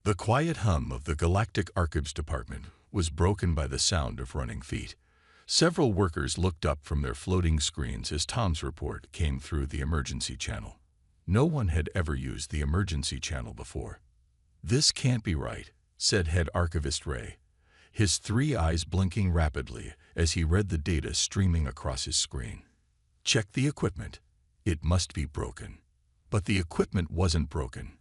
The quiet hum of the Galactic Archives Department was broken by the sound of running feet. Several workers looked up from their floating screens as Tom's report came through the emergency channel. No one had ever used the emergency channel before. "This can't be right," said head archivist Ray, his three eyes blinking rapidly as he read the data streaming across his screen. "Check the equipment. It must be broken." But the equipment wasn't broken.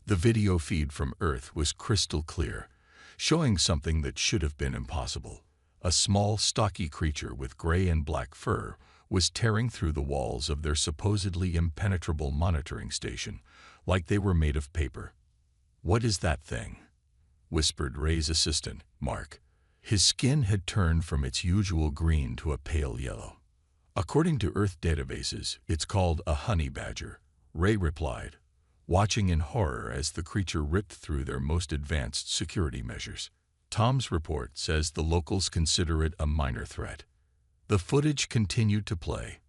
The video feed from Earth was crystal clear, showing something that should have been impossible. A small, stocky creature with gray and black fur was tearing through the walls of their supposedly impenetrable monitoring station, like they were made of paper. "What is that thing?" whispered Ray's assistant, Mark. His skin had turned from its usual green to a pale yellow. "According to Earth databases, it's called a honey badger," Ray replied, watching in horror as the creature ripped through their most advanced security measures. Tom's report says the locals consider it a minor threat. The footage continued to play.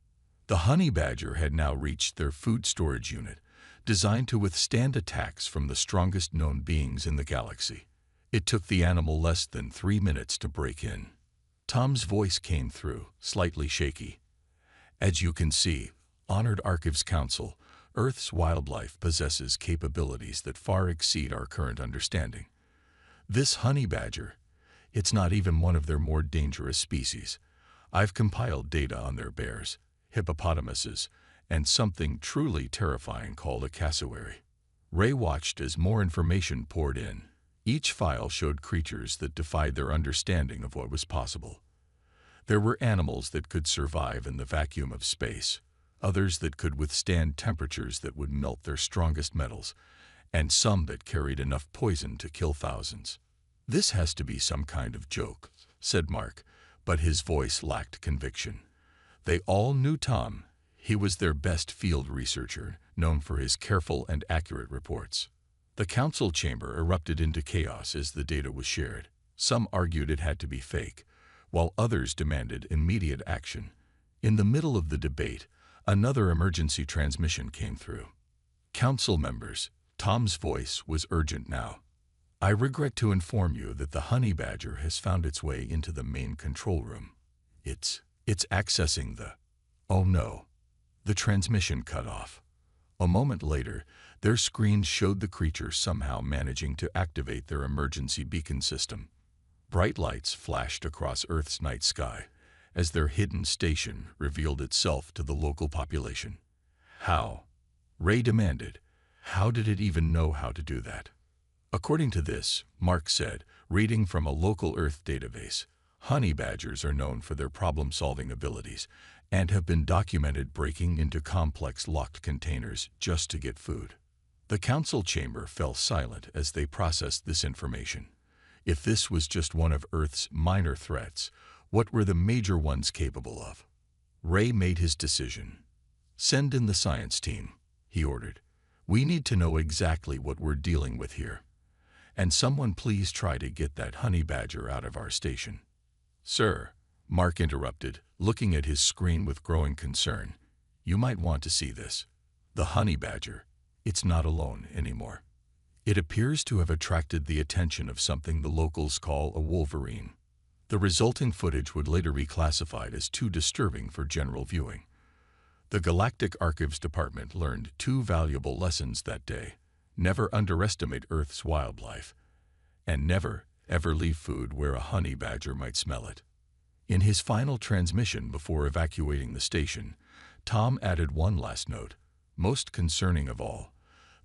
The honey badger had now reached their food storage unit, designed to withstand attacks from the strongest known beings in the galaxy. It took the animal less than 3 minutes to break in. Tom's voice came through, slightly shaky. "As you can see, Honored Archives Council, Earth's wildlife possesses capabilities that far exceed our current understanding. This honey badger, it's not even one of their more dangerous species. I've compiled data on their bears, hippopotamuses, and something truly terrifying called a cassowary." Ray watched as more information poured in. Each file showed creatures that defied their understanding of what was possible. There were animals that could survive in the vacuum of space, others that could withstand temperatures that would melt their strongest metals, and some that carried enough poison to kill thousands. "This has to be some kind of joke," said Mark, but his voice lacked conviction. They all knew Tom. He was their best field researcher, known for his careful and accurate reports. The council chamber erupted into chaos as the data was shared. Some argued it had to be fake, while others demanded immediate action. In the middle of the debate, another emergency transmission came through. "Council members," Tom's voice was urgent now. "I regret to inform you that the honey badger has found its way into the main control room. It's accessing the—" Oh no. The transmission cut off. A moment later, their screens showed the creature somehow managing to activate their emergency beacon system. Bright lights flashed across Earth's night sky as their hidden station revealed itself to the local population. "How?" Ray demanded. "How did it even know how to do that?" "According to this," Mark said, reading from a local Earth database, "honey badgers are known for their problem-solving abilities and have been documented breaking into complex locked containers just to get food." The council chamber fell silent as they processed this information. If this was just one of Earth's minor threats, what were the major ones capable of? Ray made his decision. "Send in the science team," he ordered. "We need to know exactly what we're dealing with here. And someone please try to get that honey badger out of our station." "Sir," Mark interrupted, looking at his screen with growing concern, "you might want to see this. The honey badger, it's not alone anymore. It appears to have attracted the attention of something the locals call a wolverine. The resulting footage would later be classified as too disturbing for general viewing." The Galactic Archives Department learned 2 valuable lessons that day. Never underestimate Earth's wildlife, and never, ever leave food where a honey badger might smell it. In his final transmission before evacuating the station, Tom added one last note, most concerning of all.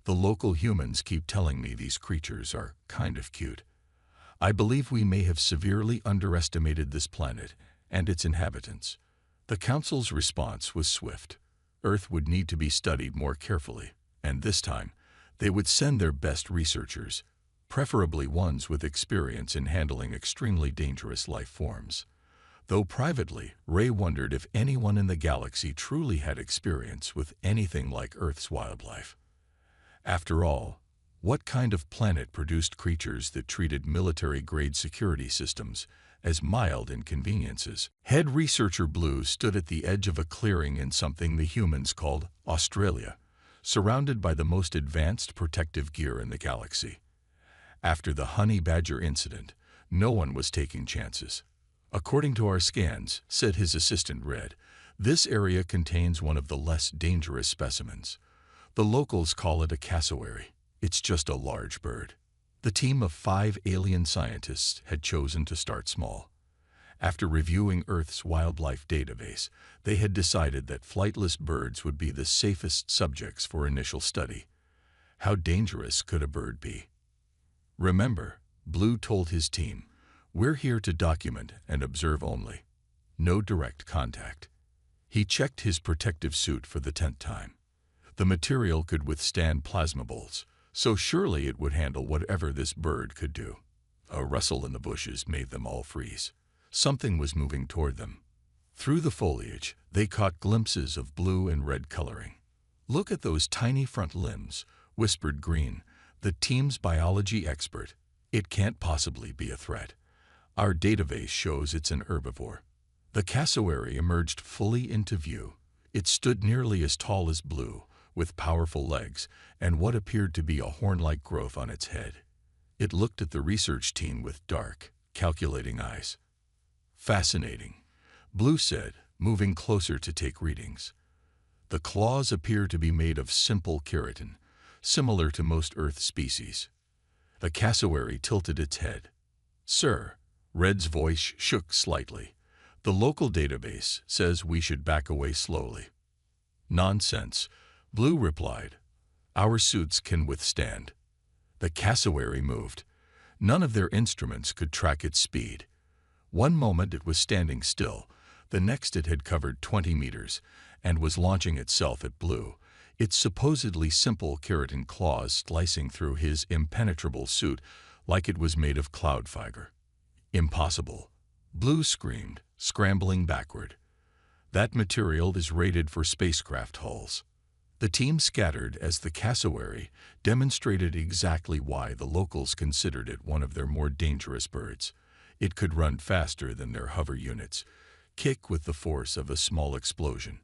"The local humans keep telling me these creatures are kind of cute. I believe we may have severely underestimated this planet and its inhabitants." The council's response was swift. Earth would need to be studied more carefully, and this time, they would send their best researchers, preferably ones with experience in handling extremely dangerous life forms. Though privately, Ray wondered if anyone in the galaxy truly had experience with anything like Earth's wildlife. After all, what kind of planet produced creatures that treated military-grade security systems as mild inconveniences? Head researcher Blue stood at the edge of a clearing in something the humans called Australia, surrounded by the most advanced protective gear in the galaxy. After the honey badger incident, no one was taking chances. According to our scans, said his assistant Red, this area contains one of the less dangerous specimens. The locals call it a cassowary. It's just a large bird. The team of 5 alien scientists had chosen to start small. After reviewing Earth's wildlife database, they had decided that flightless birds would be the safest subjects for initial study. How dangerous could a bird be? Remember, Blue told his team, we're here to document and observe only. No direct contact. He checked his protective suit for the 10th time. The material could withstand plasma bolts, so surely it would handle whatever this bird could do. A rustle in the bushes made them all freeze. Something was moving toward them. Through the foliage, they caught glimpses of blue and red coloring. Look at those tiny front limbs, whispered Green, the team's biology expert. It can't possibly be a threat. Our database shows it's an herbivore. The cassowary emerged fully into view. It stood nearly as tall as Blue, with powerful legs and what appeared to be a horn-like growth on its head. It looked at the research team with dark, calculating eyes. Fascinating, Blue said, moving closer to take readings. The claws appear to be made of simple keratin, similar to most Earth species. The cassowary tilted its head. Sir, Red's voice shook slightly. The local database says we should back away slowly. Nonsense, Blue replied. Our suits can withstand. The cassowary moved. None of their instruments could track its speed. One moment it was standing still, the next it had covered 20 meters and was launching itself at Blue, its supposedly simple keratin claws slicing through his impenetrable suit like it was made of cloud fiber. Impossible, Blue screamed, scrambling backward. That material is rated for spacecraft hulls. The team scattered as the cassowary demonstrated exactly why the locals considered it one of their more dangerous birds. It could run faster than their hover units, kick with the force of a small explosion,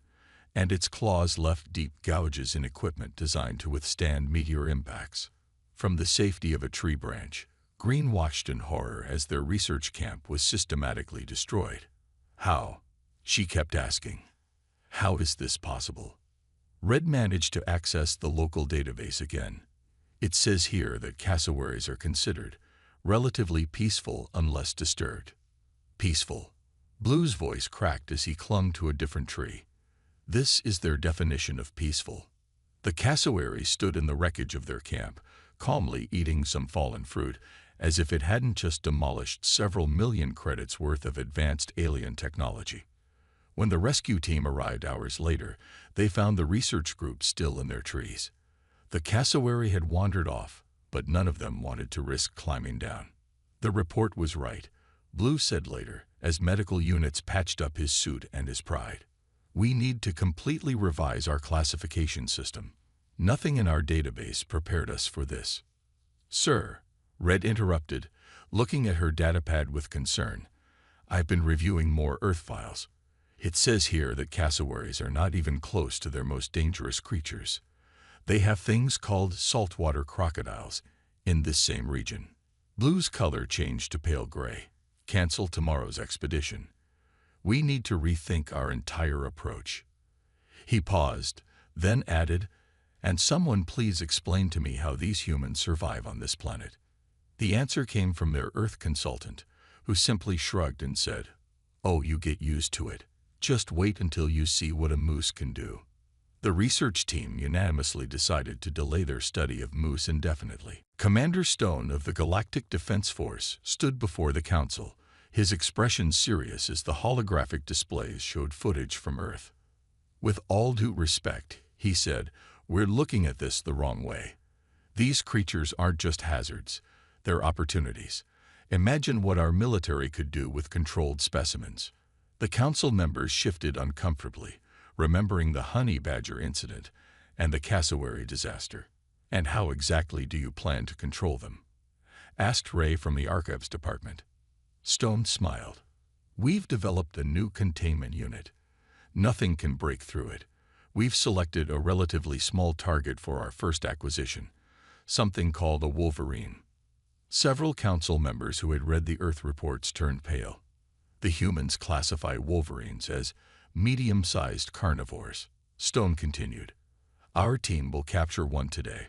and its claws left deep gouges in equipment designed to withstand meteor impacts. From the safety of a tree branch, Green watched in horror as their research camp was systematically destroyed. How? She kept asking. How is this possible? Red managed to access the local database again. It says here that cassowaries are considered relatively peaceful unless disturbed. Peaceful. Blue's voice cracked as he clung to a different tree. This is their definition of peaceful. The cassowary stood in the wreckage of their camp, calmly eating some fallen fruit, as if it hadn't just demolished several million credits worth of advanced alien technology. When the rescue team arrived hours later, they found the research group still in their trees. The cassowary had wandered off, but none of them wanted to risk climbing down. The report was right, Blue said later, as medical units patched up his suit and his pride. We need to completely revise our classification system. Nothing in our database prepared us for this. Sir, Red interrupted, looking at her datapad with concern. I've been reviewing more Earth files. It says here that cassowaries are not even close to their most dangerous creatures. They have things called saltwater crocodiles in this same region. Blue's color changed to pale gray. Cancel tomorrow's expedition. We need to rethink our entire approach. He paused, then added, and someone please explain to me how these humans survive on this planet. The answer came from their Earth consultant, who simply shrugged and said, Oh, you get used to it. Just wait until you see what a moose can do. The research team unanimously decided to delay their study of moose indefinitely. Commander Stone of the Galactic Defense Force stood before the council, his expression serious as the holographic displays showed footage from Earth. With all due respect, he said, we're looking at this the wrong way. These creatures aren't just hazards, they're opportunities. Imagine what our military could do with controlled specimens. The council members shifted uncomfortably, remembering the honey badger incident and the cassowary disaster. And how exactly do you plan to control them? Asked Ray from the archives department. Stone smiled. We've developed a new containment unit. Nothing can break through it. We've selected a relatively small target for our first acquisition, something called a wolverine. Several council members who had read the Earth reports turned pale. The humans classify wolverines as medium-sized carnivores. Stone continued. Our team will capture one today.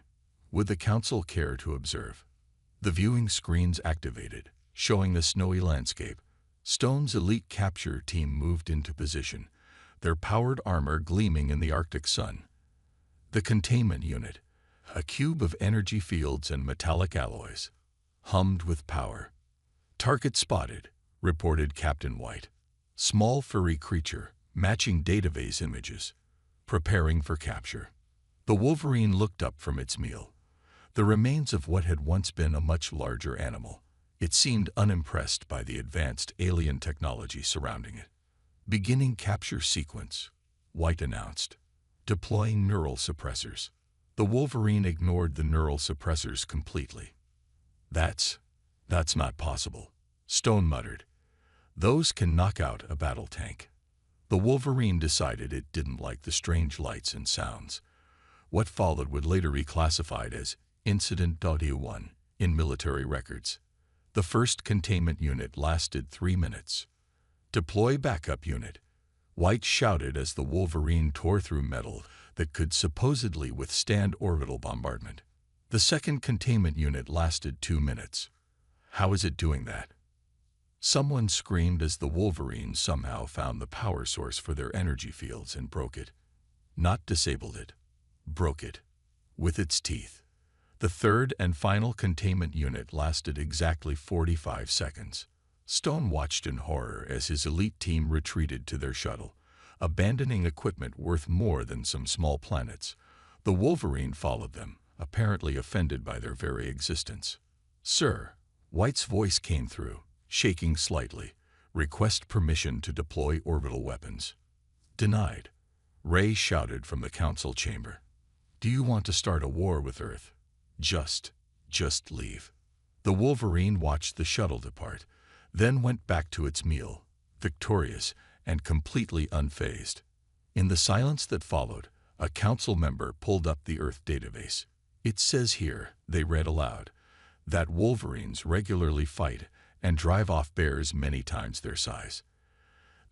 Would the council care to observe? The viewing screens activated, showing the snowy landscape. Stone's elite capture team moved into position, their powered armor gleaming in the Arctic sun. The containment unit, a cube of energy fields and metallic alloys, hummed with power. Target spotted, reported Captain White. Small furry creature, matching database images, preparing for capture. The wolverine looked up from its meal, the remains of what had once been a much larger animal. It seemed unimpressed by the advanced alien technology surrounding it. Beginning capture sequence, White announced. Deploying neural suppressors. The wolverine ignored the neural suppressors completely. That's not possible, Stone muttered. Those can knock out a battle tank. The wolverine decided it didn't like the strange lights and sounds. What followed would later be classified as Incident Audio 1 in military records. The first containment unit lasted 3 minutes. Deploy backup unit, White shouted as the wolverine tore through metal that could supposedly withstand orbital bombardment. The second containment unit lasted 2 minutes. How is it doing that? Someone screamed as the wolverine somehow found the power source for their energy fields and broke it. Not disabled it. Broke it. With its teeth. The third and final containment unit lasted exactly 45 seconds. Stone watched in horror as his elite team retreated to their shuttle, abandoning equipment worth more than some small planets. The wolverine followed them, apparently offended by their very existence. Sir, White's voice came through, shaking slightly. Request permission to deploy orbital weapons. Denied. Ray shouted from the council chamber. Do you want to start a war with Earth? Just leave. The wolverine watched the shuttle depart, then went back to its meal, victorious and completely unfazed. In the silence that followed, a council member pulled up the Earth database. It says here, they read aloud, that wolverines regularly fight and drive off bears many times their size.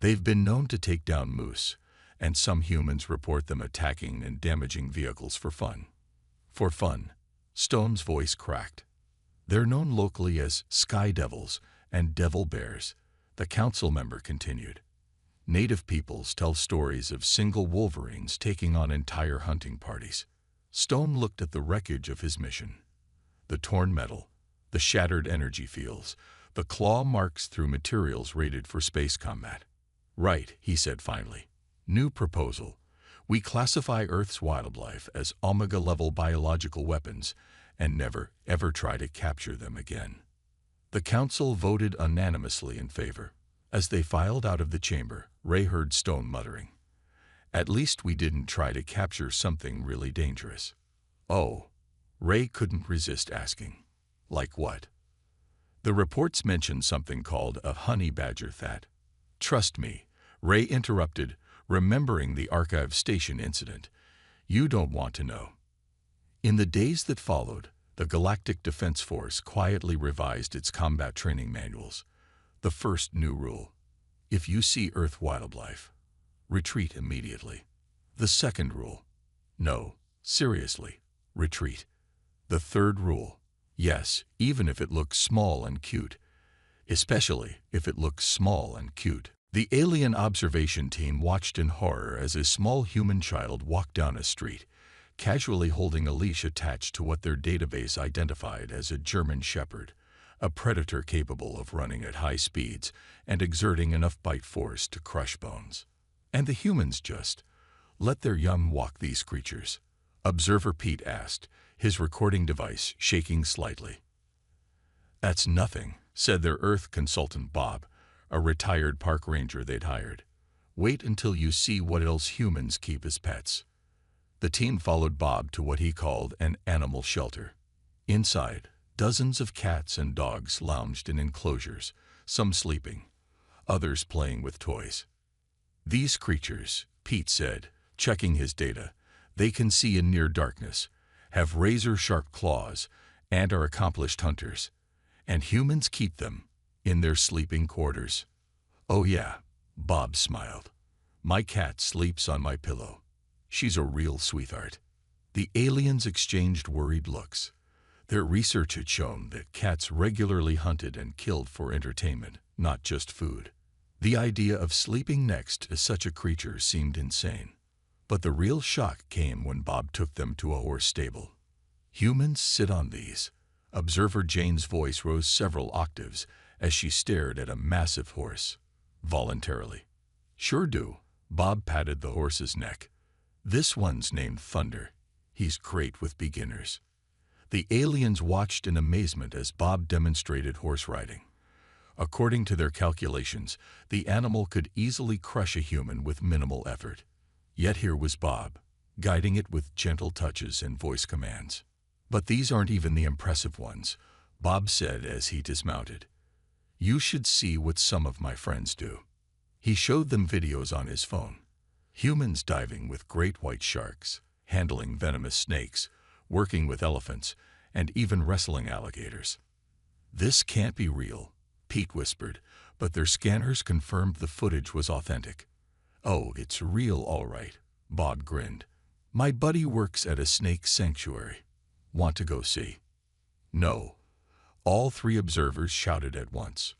They've been known to take down moose, and some humans report them attacking and damaging vehicles for fun. For fun, Stone's voice cracked. They're known locally as sky devils and devil bears, the council member continued. Native peoples tell stories of single wolverines taking on entire hunting parties. Stone looked at the wreckage of his mission. The torn metal, the shattered energy fields, the claw marks through materials rated for space combat. Right, he said finally. New proposal. We classify Earth's wildlife as Omega-level biological weapons and never, ever try to capture them again. The council voted unanimously in favor. As they filed out of the chamber, Ray heard Stone muttering. At least we didn't try to capture something really dangerous. Oh, Ray couldn't resist asking. Like what? The reports mentioned something called a honey badger that. Trust me, Ray interrupted, remembering the archive station incident. You don't want to know. In the days that followed, the Galactic Defense Force quietly revised its combat training manuals. The first new rule: if you see Earth wildlife, retreat immediately. The second rule: no, seriously, retreat. The third rule: yes, even if it looks small and cute. Especially if it looks small and cute. The alien observation team watched in horror as a small human child walked down a street, casually holding a leash attached to what their database identified as a German shepherd, a predator capable of running at high speeds and exerting enough bite force to crush bones. And the humans just let their young walk these creatures? Observer Pete asked, his recording device shaking slightly. That's nothing, said their Earth consultant Bob, a retired park ranger they'd hired. Wait until you see what else humans keep as pets. The team followed Bob to what he called an animal shelter. Inside, dozens of cats and dogs lounged in enclosures, some sleeping, others playing with toys. These creatures, Pete said, checking his data, they can see in near darkness, have razor-sharp claws, and are accomplished hunters. And humans keep them in their sleeping quarters. Oh yeah, Bob smiled. My cat sleeps on my pillow. She's a real sweetheart. The aliens exchanged worried looks. Their research had shown that cats regularly hunted and killed for entertainment, not just food. The idea of sleeping next to such a creature seemed insane. But the real shock came when Bob took them to a horse stable. Humans sit on these. Observer Jane's voice rose several octaves as she stared at a massive horse. Voluntarily. Sure do. Bob patted the horse's neck. This one's named Thunder. He's great with beginners. The aliens watched in amazement as Bob demonstrated horse riding. According to their calculations, the animal could easily crush a human with minimal effort. Yet here was Bob, guiding it with gentle touches and voice commands. But these aren't even the impressive ones, Bob said as he dismounted. You should see what some of my friends do. He showed them videos on his phone. Humans diving with great white sharks, handling venomous snakes, working with elephants, and even wrestling alligators. This can't be real, Pete whispered, but their scanners confirmed the footage was authentic. Oh, it's real all right, Bob grinned. My buddy works at a snake sanctuary. Want to go see? No. All three observers shouted at once.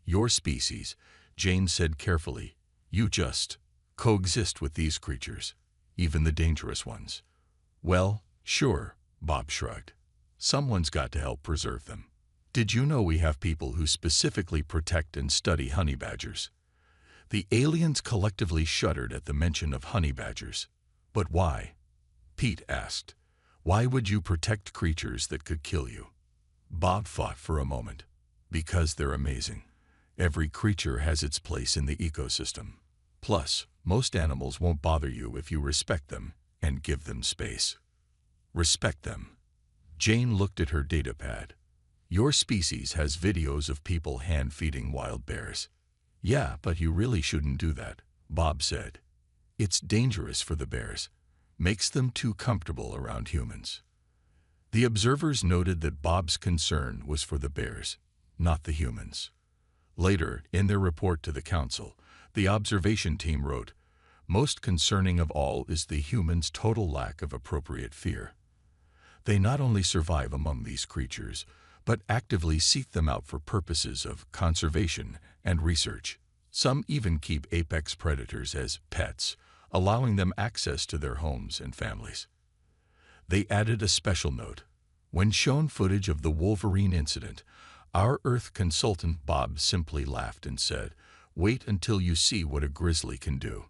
Your species, Jane said carefully, you just coexist with these creatures, even the dangerous ones. Well, sure, Bob shrugged. Someone's got to help preserve them. Did you know we have people who specifically protect and study honey badgers? The aliens collectively shuddered at the mention of honey badgers. But why? Pete asked. Why would you protect creatures that could kill you? Bob thought for a moment. Because they're amazing. Every creature has its place in the ecosystem. Plus, most animals won't bother you if you respect them and give them space. Respect them. Jane looked at her datapad. Your species has videos of people hand-feeding wild bears. Yeah, but you really shouldn't do that, Bob said. It's dangerous for the bears. Makes them too comfortable around humans. The observers noted that Bob's concern was for the bears, not the humans. Later, in their report to the council, the observation team wrote, most concerning of all is the humans' total lack of appropriate fear. They not only survive among these creatures, but actively seek them out for purposes of conservation and research. Some even keep apex predators as pets, allowing them access to their homes and families. They added a special note. When shown footage of the Wolverine incident, our Earth consultant Bob simply laughed and said, wait until you see what a grizzly can do.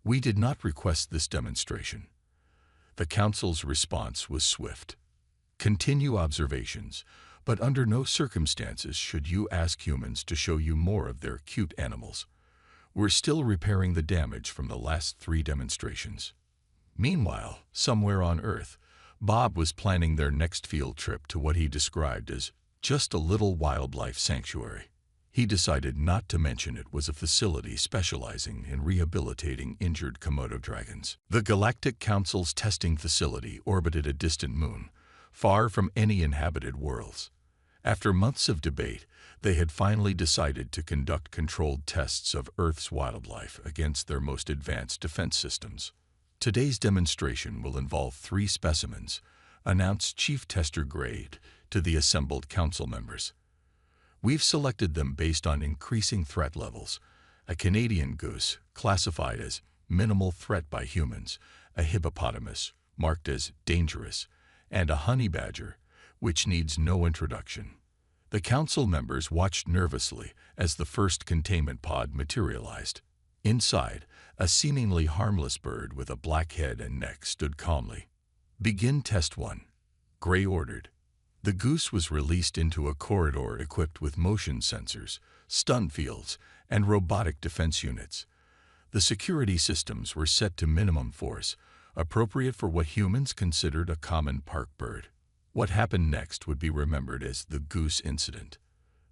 We did not request this demonstration. The council's response was swift. Continue observations, but under no circumstances should you ask humans to show you more of their cute animals. We're still repairing the damage from the last 3 demonstrations. Meanwhile, somewhere on Earth, Bob was planning their next field trip to what he described as just a little wildlife sanctuary. He decided not to mention it was a facility specializing in rehabilitating injured Komodo dragons. The Galactic Council's testing facility orbited a distant moon, far from any inhabited worlds. After months of debate, they had finally decided to conduct controlled tests of Earth's wildlife against their most advanced defense systems. Today's demonstration will involve 3 specimens, announced Chief Tester Grade to the assembled council members. We've selected them based on increasing threat levels. A Canadian goose, classified as minimal threat by humans, a hippopotamus, marked as dangerous, and a honey badger, which needs no introduction. The council members watched nervously as the first containment pod materialized. Inside, a seemingly harmless bird with a black head and neck stood calmly. Begin test 1. Gray ordered. The goose was released into a corridor equipped with motion sensors, stun fields, and robotic defense units. The security systems were set to minimum force, appropriate for what humans considered a common park bird. What happened next would be remembered as the goose incident.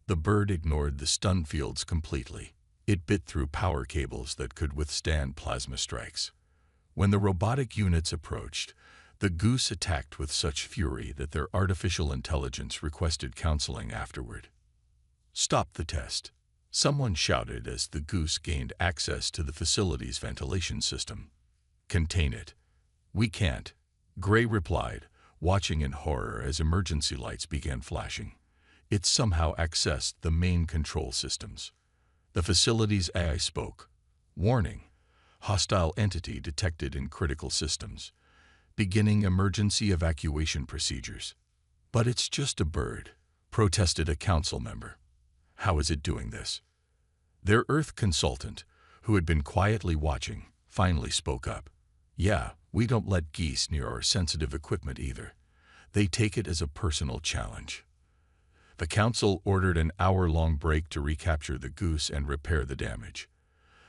The bird ignored the stun fields completely. It bit through power cables that could withstand plasma strikes. When the robotic units approached, the goose attacked with such fury that their artificial intelligence requested counseling afterward. Stop the test, someone shouted as the goose gained access to the facility's ventilation system. Contain it. We can't, Gray replied, watching in horror as emergency lights began flashing. It somehow accessed the main control systems. The facility's AI spoke. Warning. Hostile entity detected in critical systems. Beginning emergency evacuation procedures. But it's just a bird, protested a council member. How is it doing this? Their Earth consultant, who had been quietly watching, finally spoke up. Yeah, we don't let geese near our sensitive equipment either. They take it as a personal challenge. The council ordered an hour-long break to recapture the goose and repair the damage.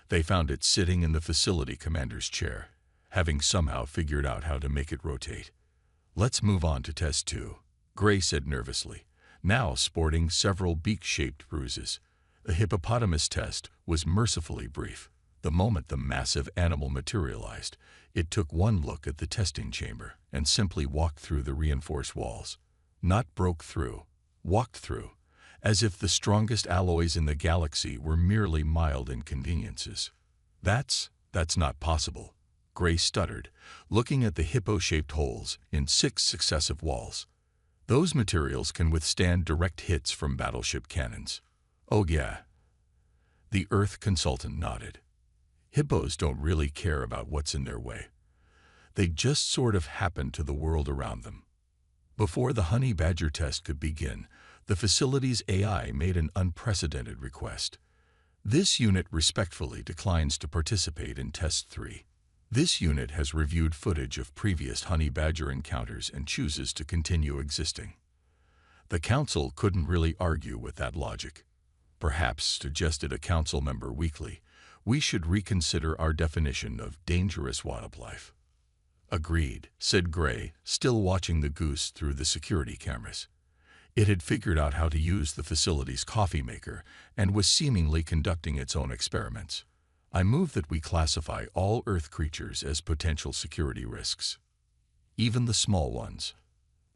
They found it sitting in the facility commander's chair, having somehow figured out how to make it rotate. Let's move on to test 2, Gray said nervously, now sporting several beak-shaped bruises. The hippopotamus test was mercifully brief. The moment the massive animal materialized, it took one look at the testing chamber and simply walked through the reinforced walls. Not broke through, walked through, as if the strongest alloys in the galaxy were merely mild inconveniences. That's not possible, Gray stuttered, looking at the hippo-shaped holes in 6 successive walls. Those materials can withstand direct hits from battleship cannons. Oh yeah. The Earth consultant nodded. Hippos don't really care about what's in their way. They just sort of happen to the world around them. Before the honey badger test could begin, the facility's AI made an unprecedented request. This unit respectfully declines to participate in Test 3. This unit has reviewed footage of previous honey badger encounters and chooses to continue existing. The council couldn't really argue with that logic. Perhaps, suggested a council member weakly, we should reconsider our definition of dangerous wildlife. Agreed, said Gray, still watching the goose through the security cameras. It had figured out how to use the facility's coffee maker and was seemingly conducting its own experiments. I move that we classify all Earth creatures as potential security risks. Even the small ones.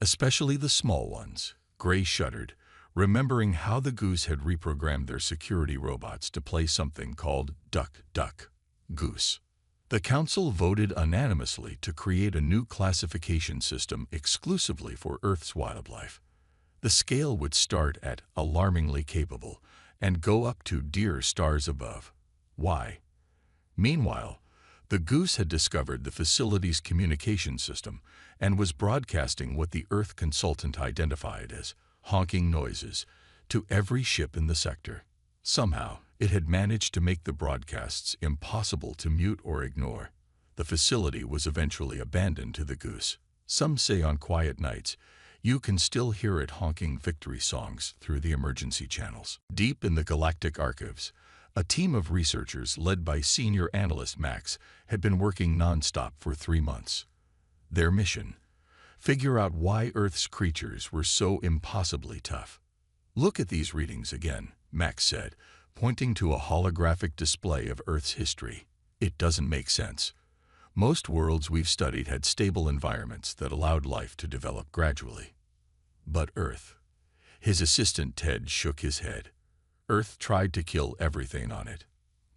Especially the small ones, Gray shuddered, remembering how the goose had reprogrammed their security robots to play something called Duck, Duck, Goose. The council voted unanimously to create a new classification system exclusively for Earth's wildlife. The scale would start at alarmingly capable and go up to dear stars above. Why? Meanwhile, the goose had discovered the facility's communication system and was broadcasting what the Earth consultant identified as honking noises to every ship in the sector. Somehow, it had managed to make the broadcasts impossible to mute or ignore. The facility was eventually abandoned to the goose. Some say on quiet nights, you can still hear it honking victory songs through the emergency channels. Deep in the Galactic archives, a team of researchers led by senior analyst Max had been working nonstop for 3 months. Their mission: figure out why Earth's creatures were so impossibly tough. Look at these readings again, Max said, pointing to a holographic display of Earth's history. It doesn't make sense. Most worlds we've studied had stable environments that allowed life to develop gradually. But Earth. His assistant Ted shook his head. Earth tried to kill everything on it.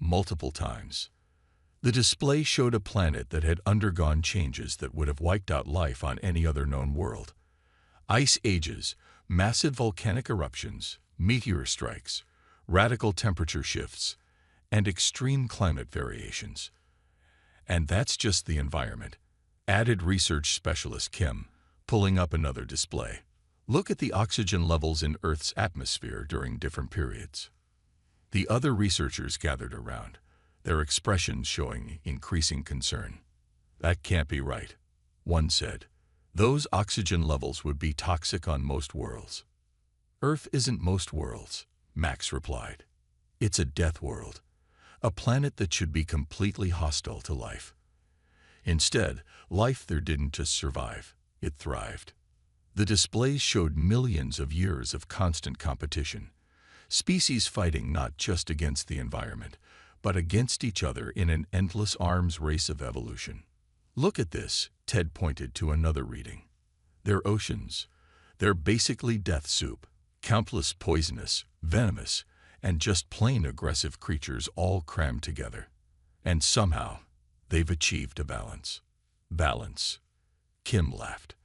Multiple times. The display showed a planet that had undergone changes that would have wiped out life on any other known world. Ice ages, massive volcanic eruptions, meteor strikes, radical temperature shifts, and extreme climate variations. And that's just the environment, added research specialist Kim, pulling up another display. Look at the oxygen levels in Earth's atmosphere during different periods. The other researchers gathered around, their expressions showing increasing concern. That can't be right, one said. Those oxygen levels would be toxic on most worlds. Earth isn't most worlds, Max replied. It's a death world, a planet that should be completely hostile to life. Instead, life there didn't just survive, it thrived. The displays showed millions of years of constant competition, species fighting not just against the environment, but against each other in an endless arms race of evolution. Look at this, Ted pointed to another reading. They're oceans. They're basically death soup, Countless poisonous, venomous, and just plain aggressive creatures all crammed together. And somehow, they've achieved a balance. Balance. Kim laughed.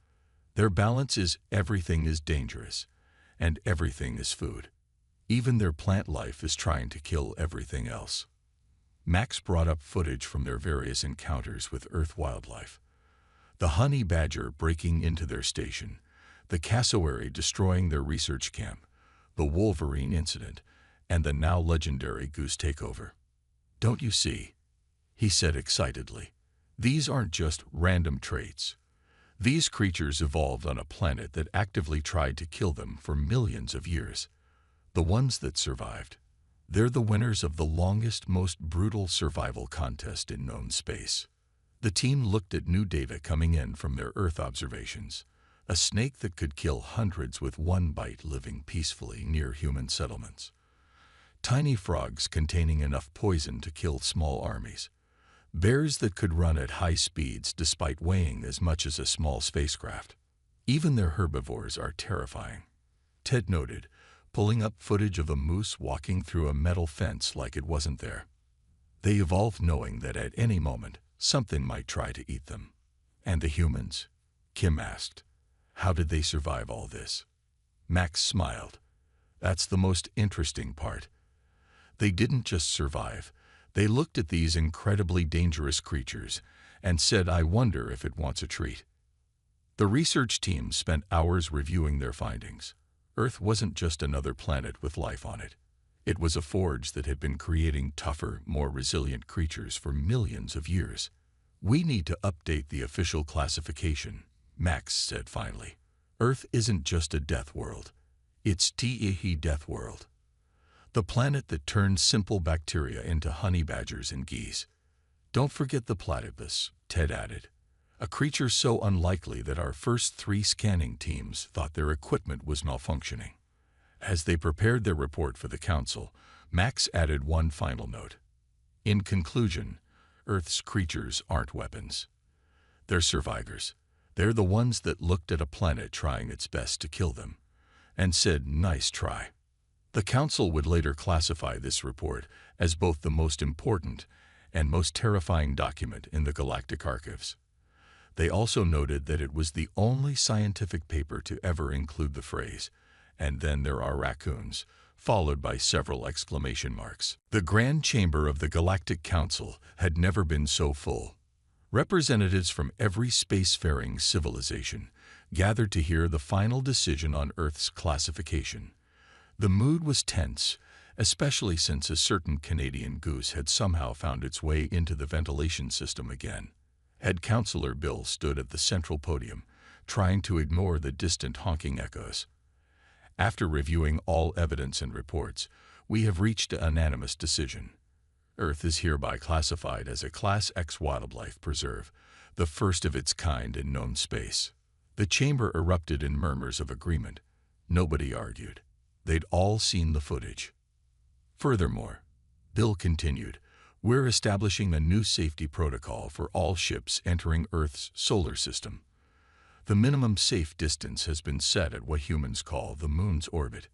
Their balance is everything is dangerous, and everything is food. Even their plant life is trying to kill everything else. Max brought up footage from their various encounters with Earth wildlife. The honey badger breaking into their station, the cassowary destroying their research camp, the wolverine incident, and the now legendary goose takeover. "Don't you see?" he said excitedly. "These aren't just random traits. These creatures evolved on a planet that actively tried to kill them for millions of years. The ones that survived, they're the winners of the longest, most brutal survival contest in known space." The team looked at new data coming in from their Earth observations. A snake that could kill hundreds with one bite living peacefully near human settlements. Tiny frogs containing enough poison to kill small armies. Bears that could run at high speeds despite weighing as much as a small spacecraft. Even their herbivores are terrifying. Ted noted, pulling up footage of a moose walking through a metal fence like it wasn't there. They evolved knowing that at any moment, something might try to eat them. And the humans? Kim asked. How did they survive all this? Max smiled. That's the most interesting part. They didn't just survive. They looked at these incredibly dangerous creatures and said, "I wonder if it wants a treat." The research team spent hours reviewing their findings. Earth wasn't just another planet with life on it. It was a forge that had been creating tougher, more resilient creatures for millions of years. "We need to update the official classification," Max said finally. "Earth isn't just a death world. It's TO death world. The planet that turned simple bacteria into honey badgers and geese. Don't forget the platypus," Ted added. "A creature so unlikely that our first 3 scanning teams thought their equipment was malfunctioning." As they prepared their report for the council, Max added one final note. "In conclusion, Earth's creatures aren't weapons. They're survivors. They're the ones that looked at a planet trying its best to kill them and said, 'Nice try.'" The council would later classify this report as both the most important and most terrifying document in the Galactic archives. They also noted that it was the only scientific paper to ever include the phrase, "And then there are raccoons," followed by several exclamation marks. The Grand Chamber of the Galactic Council had never been so full. Representatives from every spacefaring civilization gathered to hear the final decision on Earth's classification. The mood was tense, especially since a certain Canadian goose had somehow found its way into the ventilation system again. Head Councillor Bill stood at the central podium, trying to ignore the distant honking echoes. "After reviewing all evidence and reports, we have reached a unanimous decision. Earth is hereby classified as a Class X wildlife preserve, the first of its kind in known space." The chamber erupted in murmurs of agreement. Nobody argued. They'd all seen the footage. "Furthermore," Bill continued, "we're establishing a new safety protocol for all ships entering Earth's solar system. The minimum safe distance has been set at what humans call the Moon's orbit.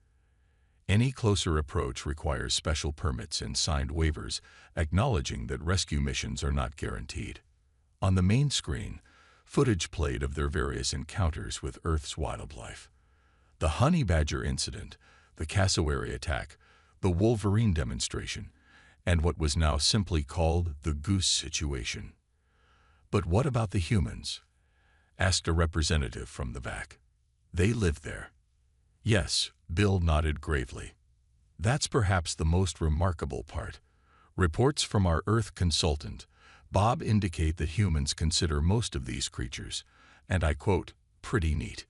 Any closer approach requires special permits and signed waivers acknowledging that rescue missions are not guaranteed." On the main screen, footage played of their various encounters with Earth's wildlife. The honey badger incident, the cassowary attack, the wolverine demonstration, and what was now simply called the goose situation. "But what about the humans?" asked a representative from the back. "They live there." "Yes," Bill nodded gravely. "That's perhaps the most remarkable part. Reports from our Earth consultant, Bob, indicate that humans consider most of these creatures, and I quote, pretty neat."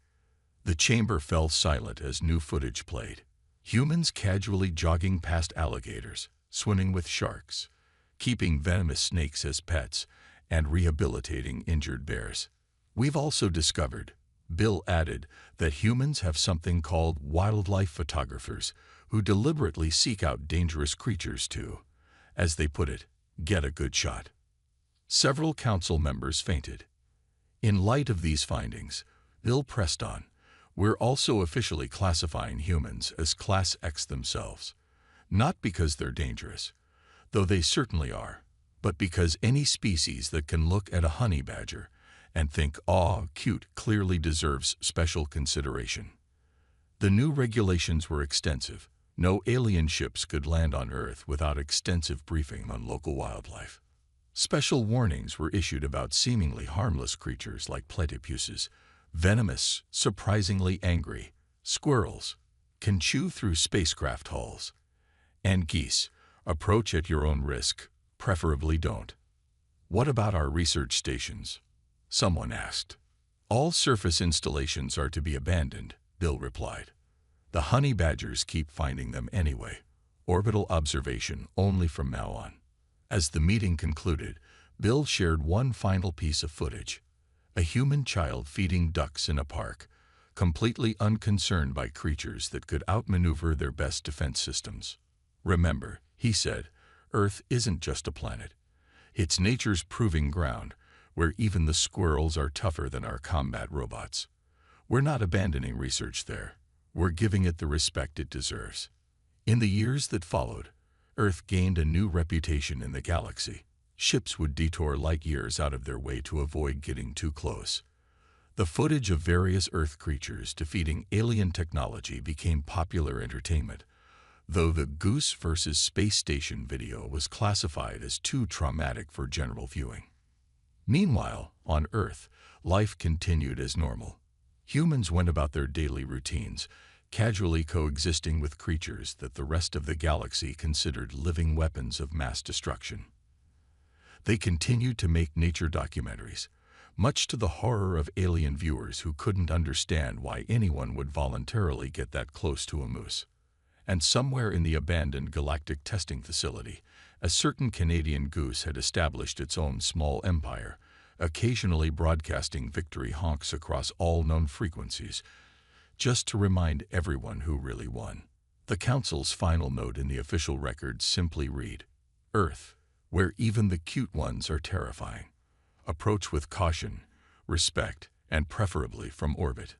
The chamber fell silent as new footage played. Humans casually jogging past alligators, swimming with sharks, keeping venomous snakes as pets, and rehabilitating injured bears. "We've also discovered," Bill added, "that humans have something called wildlife photographers who deliberately seek out dangerous creatures to, as they put it, get a good shot." Several council members fainted. In light of these findings, Bill pressed on, We're also officially classifying humans as Class X themselves, not because they're dangerous, though they certainly are, but because any species that can look at a honey badger and think, "Aw, cute," clearly deserves special consideration. The new regulations were extensive. No alien ships could land on Earth without extensive briefing on local wildlife. Special warnings were issued about seemingly harmless creatures like platypuses, venomous, surprisingly angry, squirrels, can chew through spacecraft hulls, and geese, approach at your own risk, preferably don't. What about our research stations? Someone asked. All surface installations are to be abandoned, Bill replied. The honey badgers keep finding them anyway. Orbital observation only from now on. As the meeting concluded, Bill shared one final piece of footage. A human child feeding ducks in a park, completely unconcerned by creatures that could outmaneuver their best defense systems. Remember, he said, Earth isn't just a planet. It's nature's proving ground, where even the squirrels are tougher than our combat robots. We're not abandoning research there. We're giving it the respect it deserves. In the years that followed, Earth gained a new reputation in the galaxy. Ships would detour light years out of their way to avoid getting too close. The footage of various Earth creatures defeating alien technology became popular entertainment, though the Goose versus Space Station video was classified as too traumatic for general viewing. Meanwhile, on Earth, life continued as normal. Humans went about their daily routines, casually coexisting with creatures that the rest of the galaxy considered living weapons of mass destruction. They continued to make nature documentaries, much to the horror of alien viewers who couldn't understand why anyone would voluntarily get that close to a moose. And somewhere in the abandoned Galactic testing facility, a certain Canadian goose had established its own small empire, occasionally broadcasting victory honks across all known frequencies, just to remind everyone who really won. The Council's final note in the official records simply read, Earth, where even the cute ones are terrifying. Approach with caution, respect, and preferably from orbit.